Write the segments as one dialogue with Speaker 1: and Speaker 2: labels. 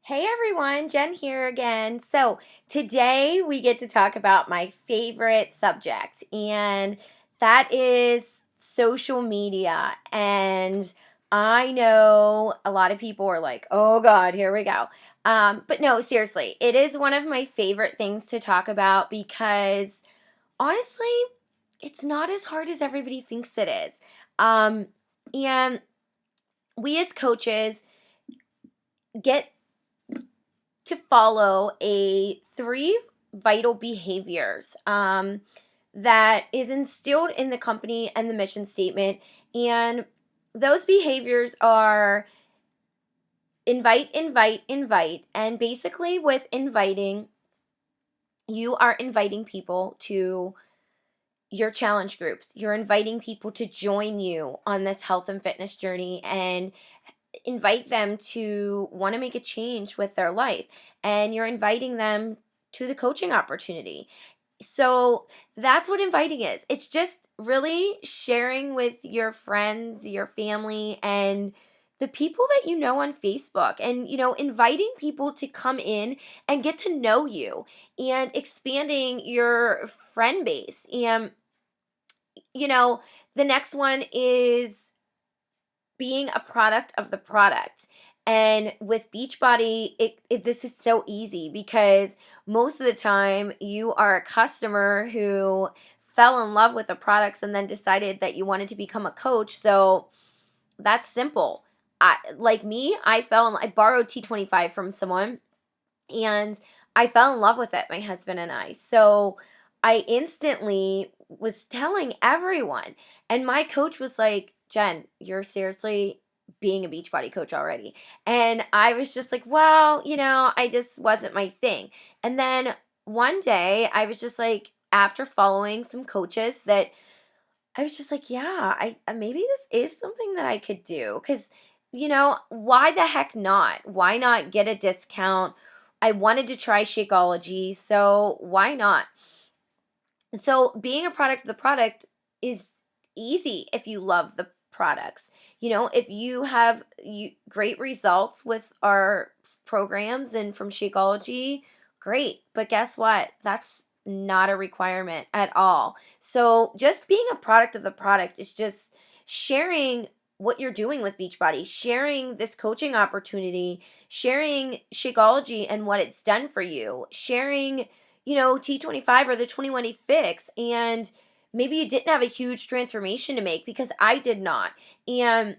Speaker 1: Hey everyone, Jen here again. So, today we get to talk about my favorite subject, and that is social media. And I know a lot of people are like, oh God, here we go. But no, seriously, it is one of my favorite things to talk about because honestly, it's not as hard as everybody thinks it is. And we as coaches get to follow a three vital behaviors that is instilled in the company and the mission statement. And those behaviors are invite, invite, invite. And basically, with inviting, you are inviting people to your challenge groups. You're inviting people to join you on this health and fitness journey and invite them to want to make a change with their life, and you're inviting them to the coaching opportunity. So that's what inviting is. It's just really sharing with your friends, your family, and the people that you know on Facebook, and inviting people to come in and get to know you and expanding your friend base. And you know the next one is being a product of the product. And with Beachbody, this is so easy because most of the time you are a customer who fell in love with the products and then decided that you wanted to become a coach. So that's simple. Like me, I borrowed T25 from someone and I fell in love with it, my husband and I. So I instantly was telling everyone. And my coach was like, Jen, you're seriously being a Beachbody coach already. And I was just like, well, I just wasn't my thing. And then one day I was just like, after following some coaches that I was just like, yeah, maybe this is something that I could do because, why the heck not? Why not get a discount? I wanted to try Shakeology, so why not? So being a product of the product is easy if you love the products. If you have great results with our programs and from Shakeology, great. But guess what? That's not a requirement at all. So just being a product of the product is just sharing what you're doing with Beachbody, sharing this coaching opportunity, sharing Shakeology and what it's done for you, sharing T25 or the 21-day fix. And maybe you didn't have a huge transformation to make because I did not. And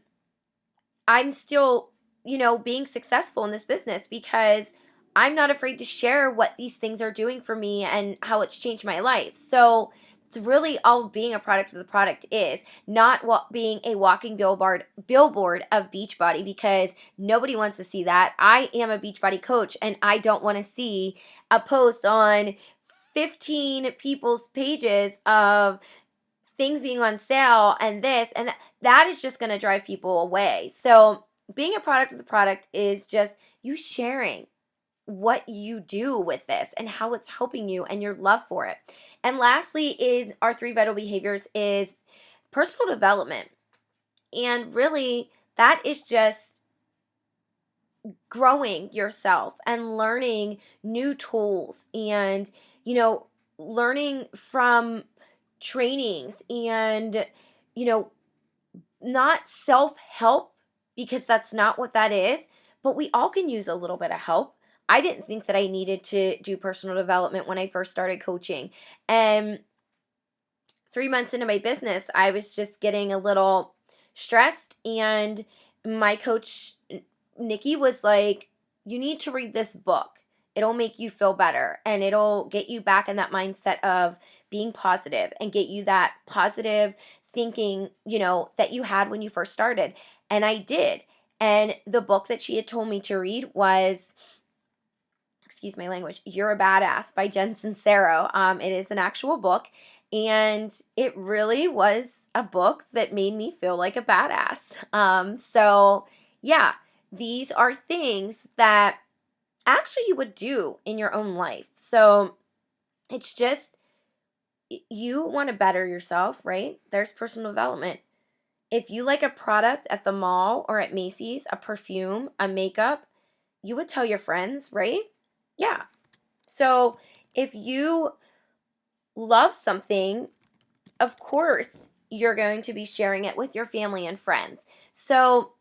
Speaker 1: I'm still, being successful in this business because I'm not afraid to share what these things are doing for me and how it's changed my life. So it's really all being a product of the product is, not what being a walking billboard of Beachbody, because nobody wants to see that. I am a Beachbody coach and I don't want to see a post on 15 people's pages of things being on sale and this and that. That is just going to drive people away. So being a product of the product is just you sharing what you do with this and how it's helping you and your love for it. And lastly is our three vital behaviors is personal development. And really that is just growing yourself and learning new tools and learning from trainings and you know not self-help, because that's not what that is, but we all can use a little bit of help. I didn't think that I needed to do personal development when I first started coaching. And 3 months into my business, I was just getting a little stressed. And my coach, Nikki, was like, you need to read this book. It'll make you feel better and it'll get you back in that mindset of being positive and get you that positive thinking, that you had when you first started. And I did. And the book that she had told me to read was, excuse my language, You're a Badass by Jen Sincero. It is an actual book, and it really was a book that made me feel like a badass. So yeah, these are things that actually you would do in your own life. So it's just, you want to better yourself, right? There's personal development. If you like a product at the mall or at Macy's, a perfume, a makeup, you would tell your friends, right? Yeah. So if you love something, of course, you're going to be sharing it with your family and friends. So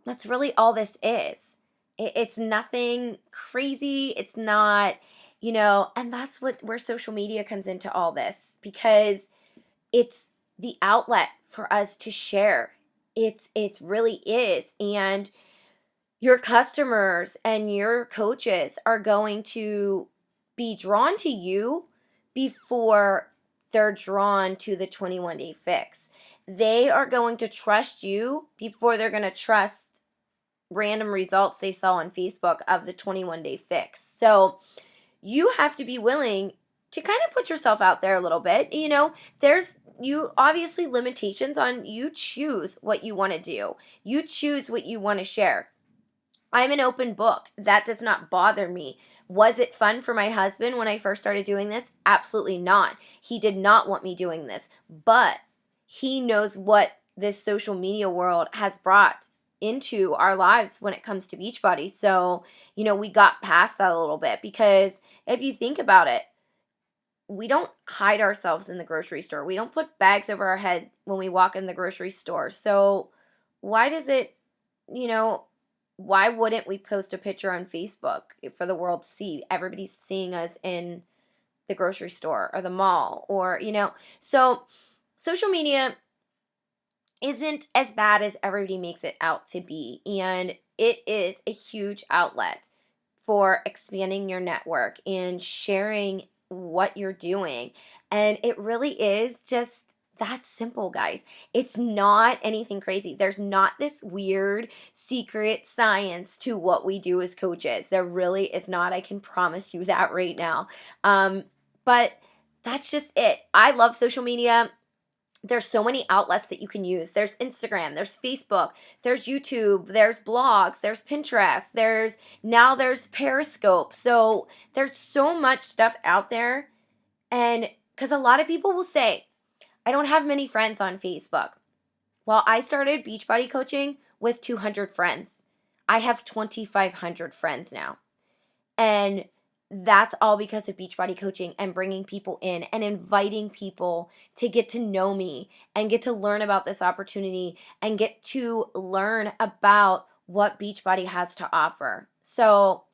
Speaker 1: that's really all this is. It's nothing crazy. It's not, and that's where social media comes into all this, because it's the outlet for us to share. It really is. And your customers and your coaches are going to be drawn to you before they're drawn to the 21-day fix. They are going to trust you before they're going to trust random results they saw on Facebook of the 21-day fix. So you have to be willing to kind of put yourself out there a little bit. There's you obviously limitations on, you choose what you want to do. You choose what you want to share. I'm an open book. That does not bother me. Was it fun for my husband when I first started doing this? Absolutely not. He did not want me doing this, but he knows what this social media world has brought into our lives when it comes to Beachbody. So, we got past that a little bit, because if you think about it, we don't hide ourselves in the grocery store. We don't put bags over our head when we walk in the grocery store. So why does it, you know, why wouldn't we post a picture on Facebook for the world to see? Everybody's seeing us in the grocery store or the mall, or, so social media isn't as bad as everybody makes it out to be. And it is a huge outlet for expanding your network and sharing what you're doing. And it really is just that simple, guys. It's not anything crazy. There's not this weird secret science to what we do as coaches. There really is not. I can promise you that right now. But that's just it. I love social media. There's so many outlets that you can use. There's Instagram, there's Facebook, there's YouTube, there's blogs, there's Pinterest, there's Periscope. So there's so much stuff out there. And because a lot of people will say, I don't have many friends on Facebook. Well, I started Beachbody coaching with 200 friends. I have 2,500 friends now. And that's all because of Beachbody coaching and bringing people in and inviting people to get to know me and get to learn about this opportunity and get to learn about what Beachbody has to offer. So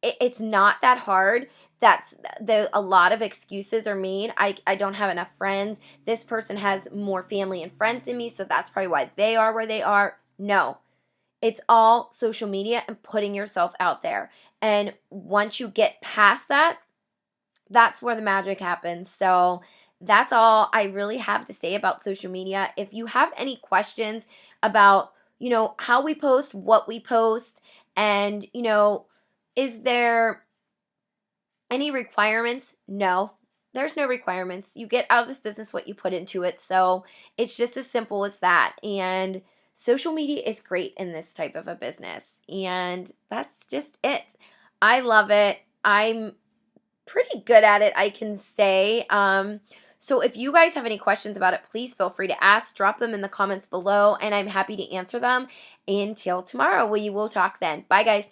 Speaker 1: it's not that hard. A lot of excuses are made. I don't have enough friends. This person has more family and friends than me, so that's probably why they are where they are. No. It's all social media and putting yourself out there. And once you get past that, that's where the magic happens. So that's all I really have to say about social media. If you have any questions about, how we post, what we post, and, is there any requirements? No, there's no requirements. You get out of this business what you put into it. So it's just as simple as that. And social media is great in this type of a business. And that's just it. I love it. I'm pretty good at it, I can say. So if you guys have any questions about it, please feel free to ask. Drop them in the comments below, and I'm happy to answer them. Until tomorrow, we will talk then. Bye, guys.